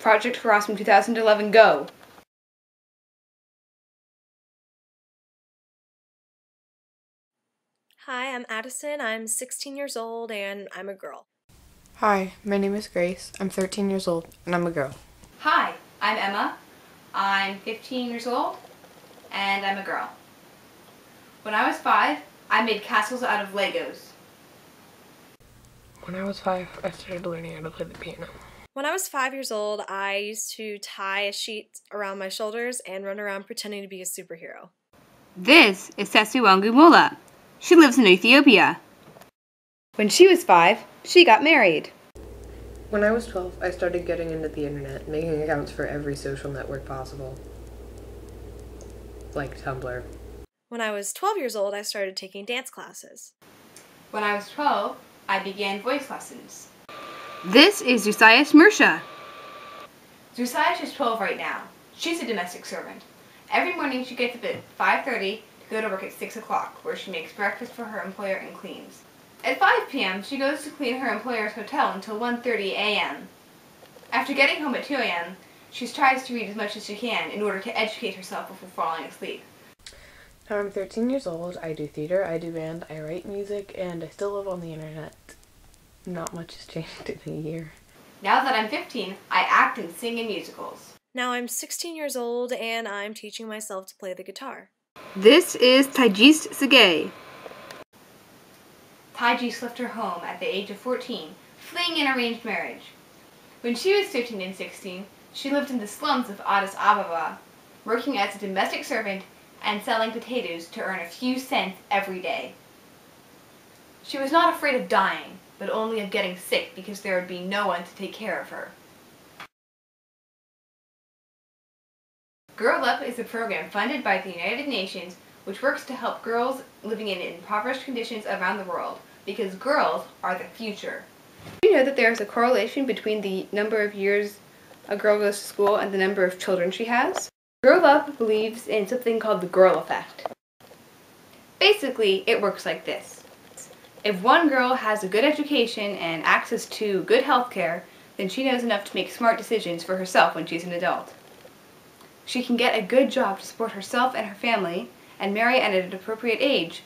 Project Harassment 2011, go! Hi, I'm Addison. I'm 16 years old and I'm a girl. Hi, my name is Grace. I'm 13 years old and I'm a girl. Hi, I'm Emma. I'm 15 years old and I'm a girl. When I was 5, I made castles out of Legos. When I was 5, I started learning how to play the piano. When I was 5 years old, I used to tie a sheet around my shoulders and run around pretending to be a superhero. This is Sesuagno and Tigist. She lives in Ethiopia. When she was 5, she got married. When I was 12, I started getting into the internet, making accounts for every social network possible. Like Tumblr. When I was 12 years old, I started taking dance classes. When I was 12, I began voice lessons. This is Zeusaya. Zeusaya is 12 right now. She's a domestic servant. Every morning she gets up at 5:30 to go to work at 6 o'clock, where she makes breakfast for her employer and cleans. At 5 p.m., she goes to clean her employer's hotel until 1:30 a.m. After getting home at 2 a.m., she tries to read as much as she can in order to educate herself before falling asleep. Now I'm 13 years old, I do theater, I do band, I write music, and I still live on the internet. Not much has changed in a year. Now that I'm 15, I act and sing in musicals. Now I'm 16 years old and I'm teaching myself to play the guitar. This is Tigist. Tigist left her home at the age of 14, fleeing an arranged marriage. When she was 15 and 16, she lived in the slums of Addis Ababa, working as a domestic servant and selling potatoes to earn a few cents every day. She was not afraid of dying, but only of getting sick because there would be no one to take care of her. GirlUp is a program funded by the United Nations which works to help girls living in impoverished conditions around the world, because girls are the future. Do you know that there is a correlation between the number of years a girl goes to school and the number of children she has? GirlUp believes in something called the girl effect. Basically, it works like this. If one girl has a good education and access to good health care, then she knows enough to make smart decisions for herself when she's an adult. She can get a good job to support herself and her family, and marry at an appropriate age,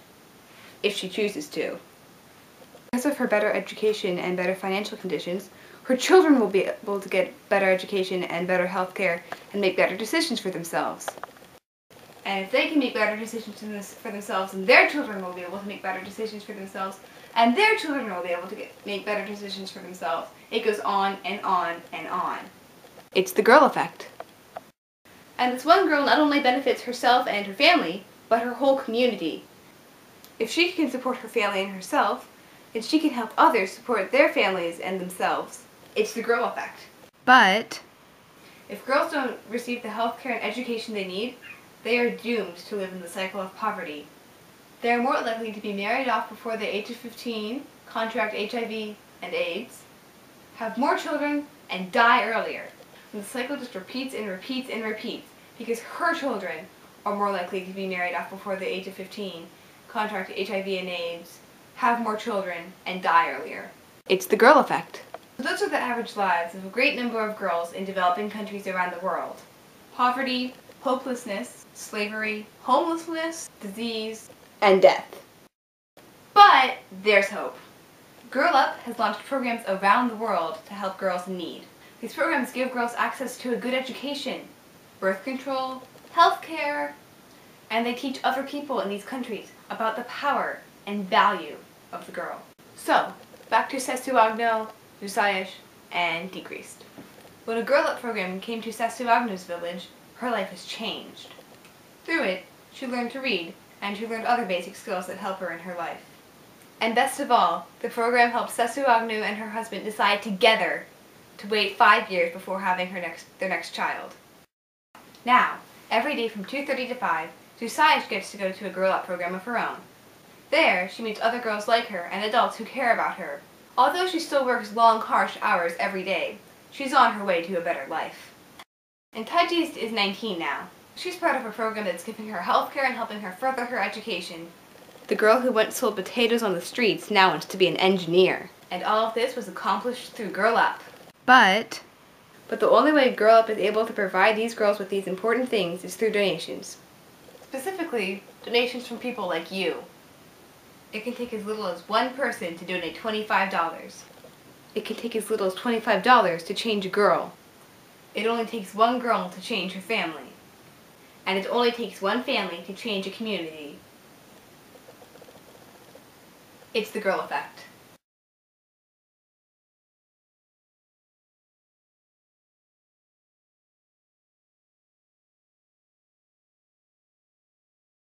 if she chooses to. Because of her better education and better financial conditions, her children will be able to get better education and better health care and make better decisions for themselves. And if they can make better decisions for themselves, then their children will be able to make better decisions for themselves, and their children will be able to make better decisions for themselves. It goes on and on and on. It's the girl effect. And this one girl not only benefits herself and her family, but her whole community. If she can support her family and herself, then she can help others support their families and themselves. It's the girl effect. But if girls don't receive the health care and education they need, they are doomed to live in the cycle of poverty. They are more likely to be married off before the age of 15, contract HIV and AIDS, have more children, and die earlier. And the cycle just repeats and repeats and repeats, because her children are more likely to be married off before the age of 15, contract HIV and AIDS, have more children, and die earlier. It's the girl effect. So those are the average lives of a great number of girls in developing countries around the world. Poverty, hopelessness, slavery, homelessness, disease, and death. But there's hope. GirlUp has launched programs around the world to help girls in need. These programs give girls access to a good education, birth control, health care, and they teach other people in these countries about the power and value of the girl. So, back to Sesuagno, and Tigist. When a GirlUp program came to Sesuagno's village, her life has changed. Through it, she learned to read, and she learned other basic skills that help her in her life. And best of all, the program helped Sesuagno and her husband decide together to wait 5 years before having their next child. Now, every day from 2:30 to 5, Zeusaya gets to go to a GirlUp program of her own. There, she meets other girls like her and adults who care about her. Although she still works long, harsh hours every day, she's on her way to a better life. And Tigist is 19 now. She's part of a program that's giving her health care and helping her further her education. The girl who once sold potatoes on the streets now wants to be an engineer. And all of this was accomplished through GirlUp. But But the only way GirlUp is able to provide these girls with these important things is through donations. Specifically, donations from people like you. It can take as little as one person to donate $25. It can take as little as $25 to change a girl. It only takes one girl to change her family. And it only takes one family to change a community. It's the girl effect.